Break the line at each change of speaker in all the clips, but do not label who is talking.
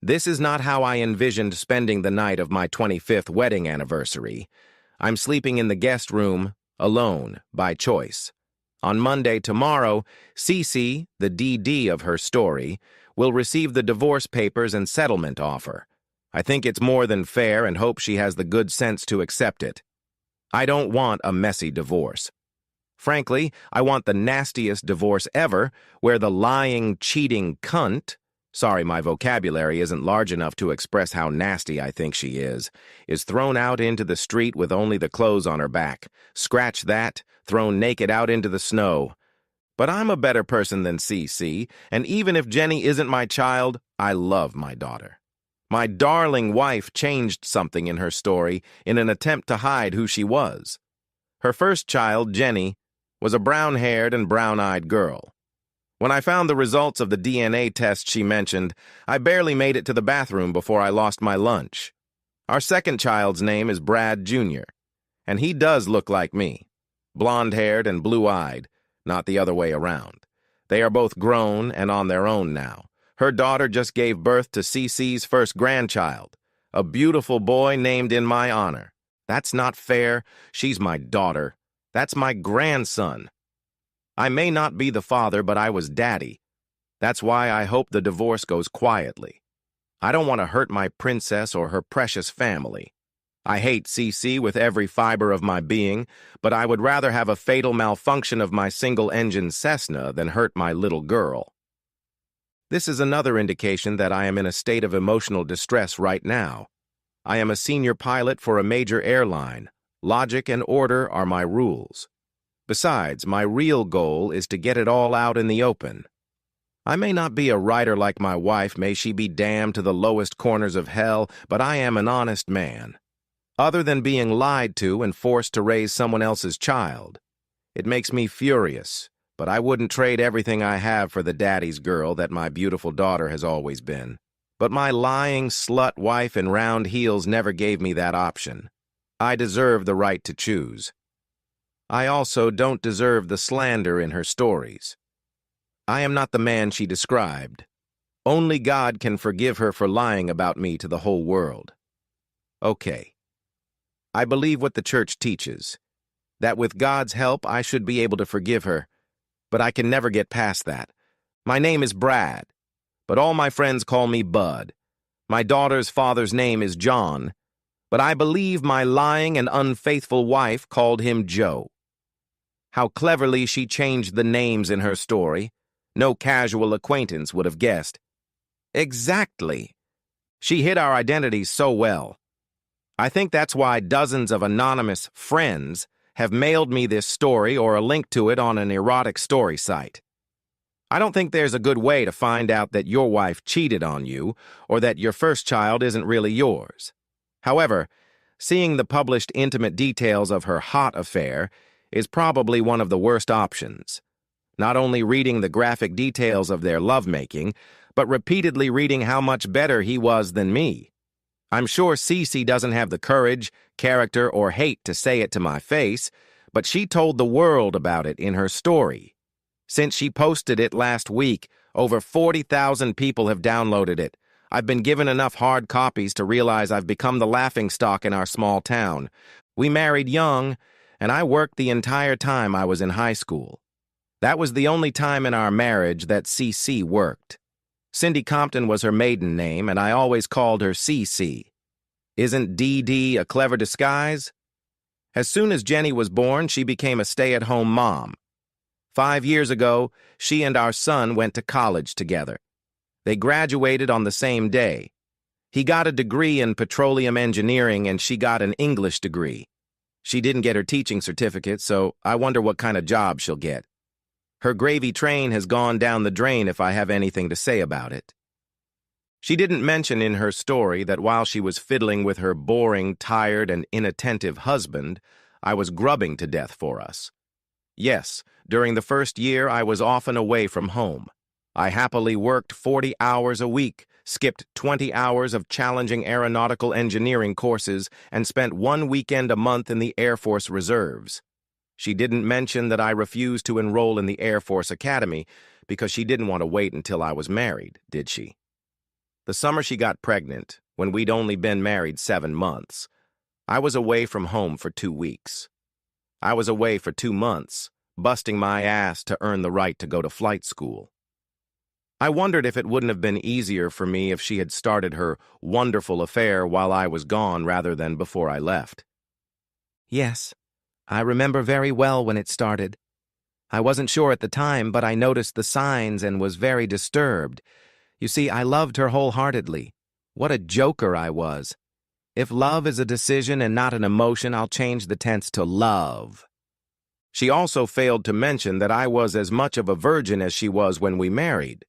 This is not how I envisioned spending the night of my 25th wedding anniversary. I'm sleeping in the guest room, alone, by choice. On Monday tomorrow, Cece, the DD of her story, will receive the divorce papers and settlement offer. I think it's more than fair and hope she has the good sense to accept it. I don't want a messy divorce. Frankly, I want the nastiest divorce ever, where the lying, cheating cunt, sorry my vocabulary isn't large enough to express how nasty I think she is thrown out into the street with only the clothes on her back. Scratch that, thrown naked out into the snow. But I'm a better person than CC, and even if Jenny isn't my child, I love my daughter. My darling wife changed something in her story in an attempt to hide who she was. Her first child, Jenny, was a brown-haired and brown-eyed girl. When I found the results of the DNA test she mentioned, I barely made it to the bathroom before I lost my lunch. Our second child's name is Brad Jr., and he does look like me. Blonde-haired and blue-eyed, not the other way around. They are both grown and on their own now. Her daughter just gave birth to CC's first grandchild, a beautiful boy named in my honor. That's not fair. She's my daughter. That's my grandson. I may not be the father, but I was daddy. That's why I hope the divorce goes quietly. I don't want to hurt my princess or her precious family. I hate CC with every fiber of my being, but I would rather have a fatal malfunction of my single-engine Cessna than hurt my little girl. This is another indication that I am in a state of emotional distress right now. I am a senior pilot for a major airline. Logic and order are my rules. Besides, my real goal is to get it all out in the open. I may not be a writer like my wife, may she be damned to the lowest corners of hell, but I am an honest man. Other than being lied to and forced to raise someone else's child. It makes me furious, but I wouldn't trade everything I have for the daddy's girl that my beautiful daughter has always been. But my lying slut wife in round heels never gave me that option. I deserve the right to choose. I also don't deserve the slander in her stories. I am not the man she described. Only God can forgive her for lying about me to the whole world. Okay. I believe what the church teaches, that with God's help I should be able to forgive her, but I can never get past that. My name is Brad, but all my friends call me Bud. My daughter's father's name is John, but I believe my lying and unfaithful wife called him Joe. How cleverly she changed the names in her story. No casual acquaintance would have guessed. Exactly. She hid our identities so well. I think that's why dozens of anonymous friends have mailed me this story or a link to it on an erotic story site. I don't think there's a good way to find out that your wife cheated on you or that your first child isn't really yours. However, seeing the published intimate details of her hot affair is probably one of the worst options. Not only reading the graphic details of their lovemaking, but repeatedly reading how much better he was than me. I'm sure Cece doesn't have the courage, character, or hate to say it to my face, but she told the world about it in her story. Since she posted it last week, over 40,000 people have downloaded it. I've been given enough hard copies to realize I've become the laughingstock in our small town. We married young, and I worked the entire time I was in high school. That was the only time in our marriage that CC worked. Cindy Compton was her maiden name, and I always called her CC. Isn't DD a clever disguise? As soon as Jenny was born, she became a stay-at-home mom. 5 years ago, she and our son went to college together. They graduated on the same day. He got a degree in petroleum engineering, and she got an English degree. She didn't get her teaching certificate, so I wonder what kind of job she'll get. Her gravy train has gone down the drain if I have anything to say about it. She didn't mention in her story that while she was fiddling with her boring, tired, and inattentive husband, I was grubbing to death for us. Yes, during the first year I was often away from home. I happily worked 40 hours a week, skipped 20 hours of challenging aeronautical engineering courses, and spent 1 weekend a month in the Air Force Reserves. She didn't mention that I refused to enroll in the Air Force Academy because she didn't want to wait until I was married, did she? The summer she got pregnant, when we'd only been married 7 months, I was away from home for 2 weeks. I was away for 2 months, busting my ass to earn the right to go to flight school. I wondered if it wouldn't have been easier for me if she had started her wonderful affair while I was gone rather than before I left. Yes, I remember very well when it started. I wasn't sure at the time, but I noticed the signs and was very disturbed. You see, I loved her wholeheartedly. What a joker I was. If love is a decision and not an emotion, I'll change the tense to love. She also failed to mention that I was as much of a virgin as she was when we married.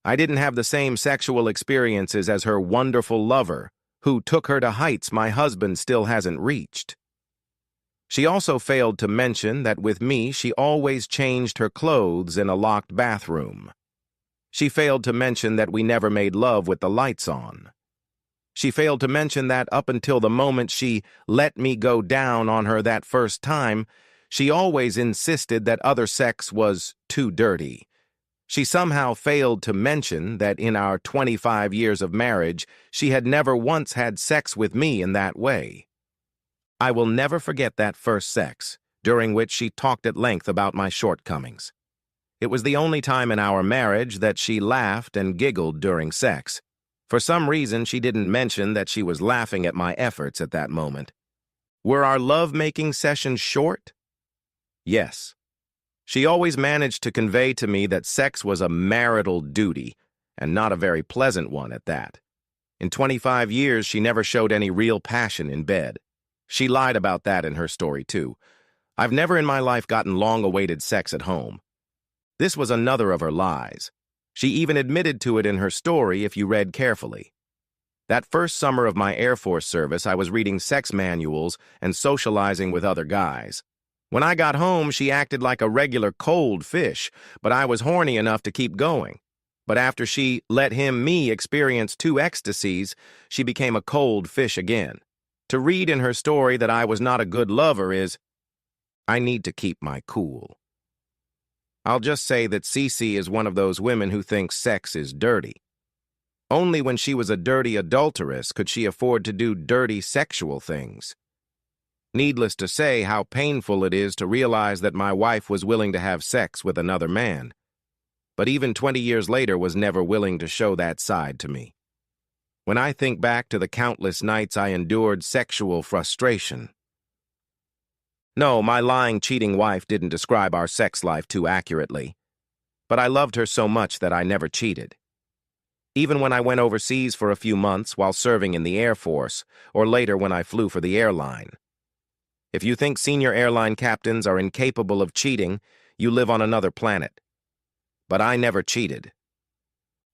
I didn't have the same sexual experiences as her wonderful lover, who took her to heights my husband still hasn't reached. She also failed to mention that with me she always changed her clothes in a locked bathroom. She failed to mention that we never made love with the lights on. She failed to mention that up until the moment she let me go down on her that first time, she always insisted that other sex was too dirty. She somehow failed to mention that in our 25 years of marriage, she had never once had sex with me in that way. I will never forget that first sex, during which she talked at length about my shortcomings. It was the only time in our marriage that she laughed and giggled during sex. For some reason, she didn't mention that she was laughing at my efforts at that moment. Were our love-making sessions short? Yes. She always managed to convey to me that sex was a marital duty, and not a very pleasant one at that. In 25 years, she never showed any real passion in bed. She lied about that in her story, too. I've never in my life gotten long-awaited sex at home. This was another of her lies. She even admitted to it in her story if you read carefully. That first summer of my Air Force service, I was reading sex manuals and socializing with other guys. When I got home, she acted like a regular cold fish, but I was horny enough to keep going. But after she let me experience 2 ecstasies, she became a cold fish again. To read in her story that I was not a good lover I need to keep my cool. I'll just say that Cece is one of those women who thinks sex is dirty. Only when she was a dirty adulteress could she afford to do dirty sexual things. Needless to say how painful it is to realize that my wife was willing to have sex with another man, but even 20 years later was never willing to show that side to me. When I think back to the countless nights I endured sexual frustration. No, my lying, cheating wife didn't describe our sex life too accurately, but I loved her so much that I never cheated. Even when I went overseas for a few months while serving in the Air Force, or later when I flew for the airline. If you think senior airline captains are incapable of cheating, you live on another planet. But I never cheated.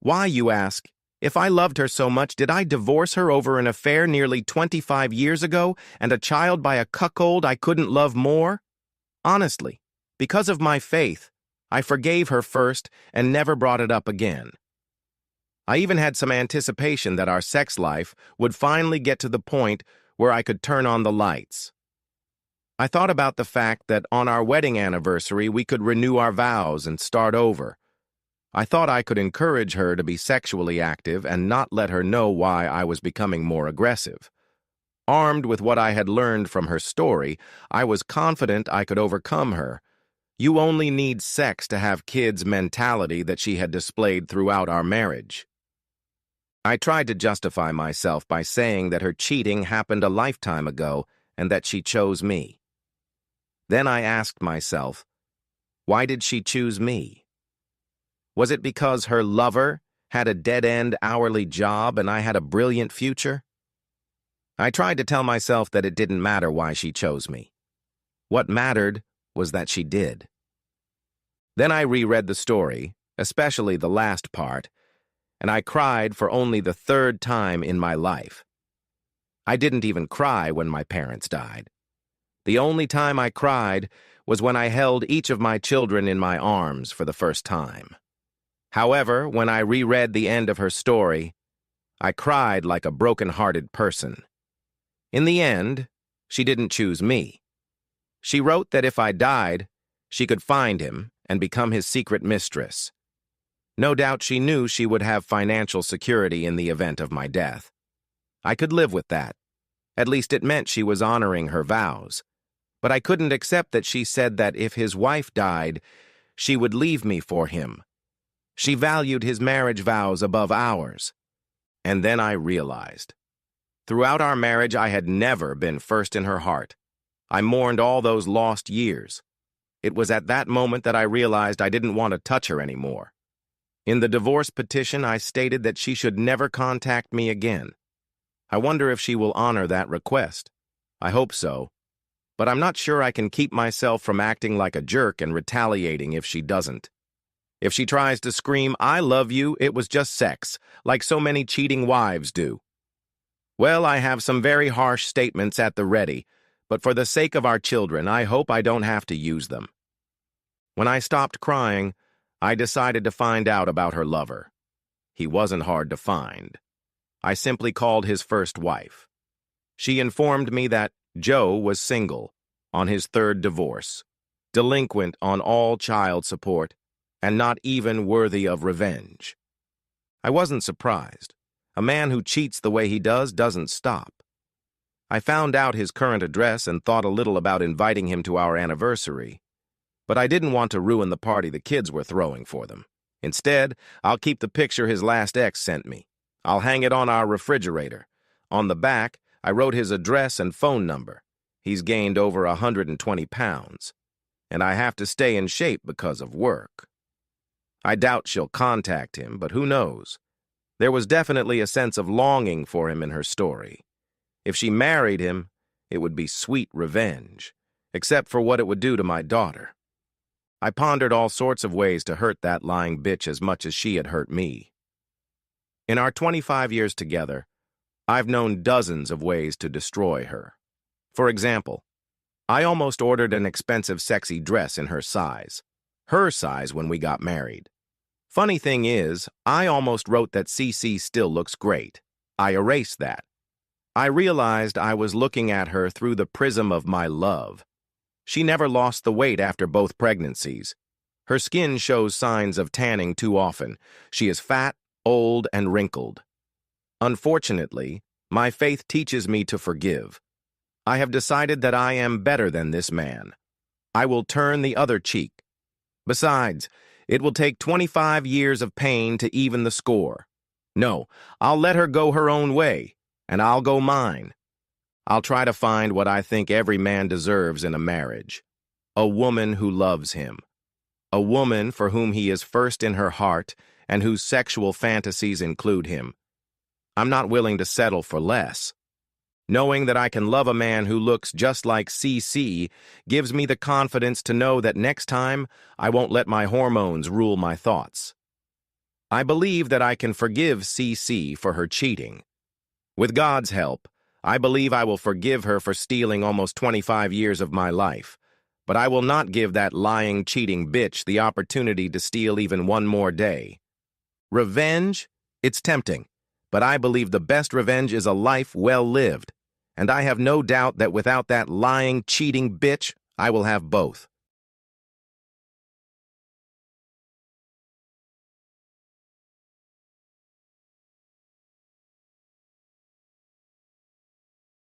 Why, you ask? If I loved her so much, did I divorce her over an affair nearly 25 years ago and a child by a cuckold I couldn't love more? Honestly, because of my faith, I forgave her first and never brought it up again. I even had some anticipation that our sex life would finally get to the point where I could turn on the lights. I thought about the fact that on our wedding anniversary we could renew our vows and start over. I thought I could encourage her to be sexually active and not let her know why I was becoming more aggressive. Armed with what I had learned from her story, I was confident I could overcome her. You only need sex to have kids mentality that she had displayed throughout our marriage. I tried to justify myself by saying that her cheating happened a lifetime ago and that she chose me. Then I asked myself, why did she choose me? Was it because her lover had a dead-end hourly job and I had a brilliant future? I tried to tell myself that it didn't matter why she chose me. What mattered was that she did. Then I reread the story, especially the last part, and I cried for only the 3rd time in my life. I didn't even cry when my parents died. The only time I cried was when I held each of my children in my arms for the first time. However, when I reread the end of her story, I cried like a broken-hearted person. In the end, she didn't choose me. She wrote that if I died, she could find him and become his secret mistress. No doubt she knew she would have financial security in the event of my death. I could live with that. At least it meant she was honoring her vows. But I couldn't accept that she said that if his wife died, she would leave me for him. She valued his marriage vows above ours. And then I realized. Throughout our marriage, I had never been first in her heart. I mourned all those lost years. It was at that moment that I realized I didn't want to touch her anymore. In the divorce petition, I stated that she should never contact me again. I wonder if she will honor that request. I hope so. But I'm not sure I can keep myself from acting like a jerk and retaliating if she doesn't. If she tries to scream, "I love you, it was just sex," like so many cheating wives do. Well, I have some very harsh statements at the ready, but for the sake of our children, I hope I don't have to use them. When I stopped crying, I decided to find out about her lover. He wasn't hard to find. I simply called his first wife. She informed me that Joe was single, on his third divorce, delinquent on all child support, and not even worthy of revenge. I wasn't surprised. A man who cheats the way he does doesn't stop. I found out his current address and thought a little about inviting him to our anniversary. But I didn't want to ruin the party the kids were throwing for them. Instead, I'll keep the picture his last ex sent me. I'll hang it on our refrigerator. On the back, I wrote his address and phone number. He's gained over 120 pounds. And I have to stay in shape because of work. I doubt she'll contact him, but who knows? There was definitely a sense of longing for him in her story. If she married him, it would be sweet revenge, except for what it would do to my daughter. I pondered all sorts of ways to hurt that lying bitch as much as she had hurt me. In our 25 years together, I've known dozens of ways to destroy her. For example, I almost ordered an expensive sexy dress in her size when we got married. Funny thing is, I almost wrote that CC still looks great. I erased that. I realized I was looking at her through the prism of my love. She never lost the weight after both pregnancies. Her skin shows signs of tanning too often. She is fat, old, and wrinkled. Unfortunately, my faith teaches me to forgive. I have decided that I am better than this man. I will turn the other cheek. Besides, it will take 25 years of pain to even the score. No, I'll let her go her own way, and I'll go mine. I'll try to find what I think every man deserves in a marriage. A woman who loves him. A woman for whom he is first in her heart and whose sexual fantasies include him. I'm not willing to settle for less. Knowing that I can love a man who looks just like CC gives me the confidence to know that next time I won't let my hormones rule my thoughts. I believe that I can forgive CC for her cheating. With God's help, I believe I will forgive her for stealing almost 25 years of my life, but I will not give that lying, cheating bitch the opportunity to steal even one more day. Revenge? It's tempting, but I believe the best revenge is a life well lived, and I have no doubt that without that lying, cheating bitch, I will have both.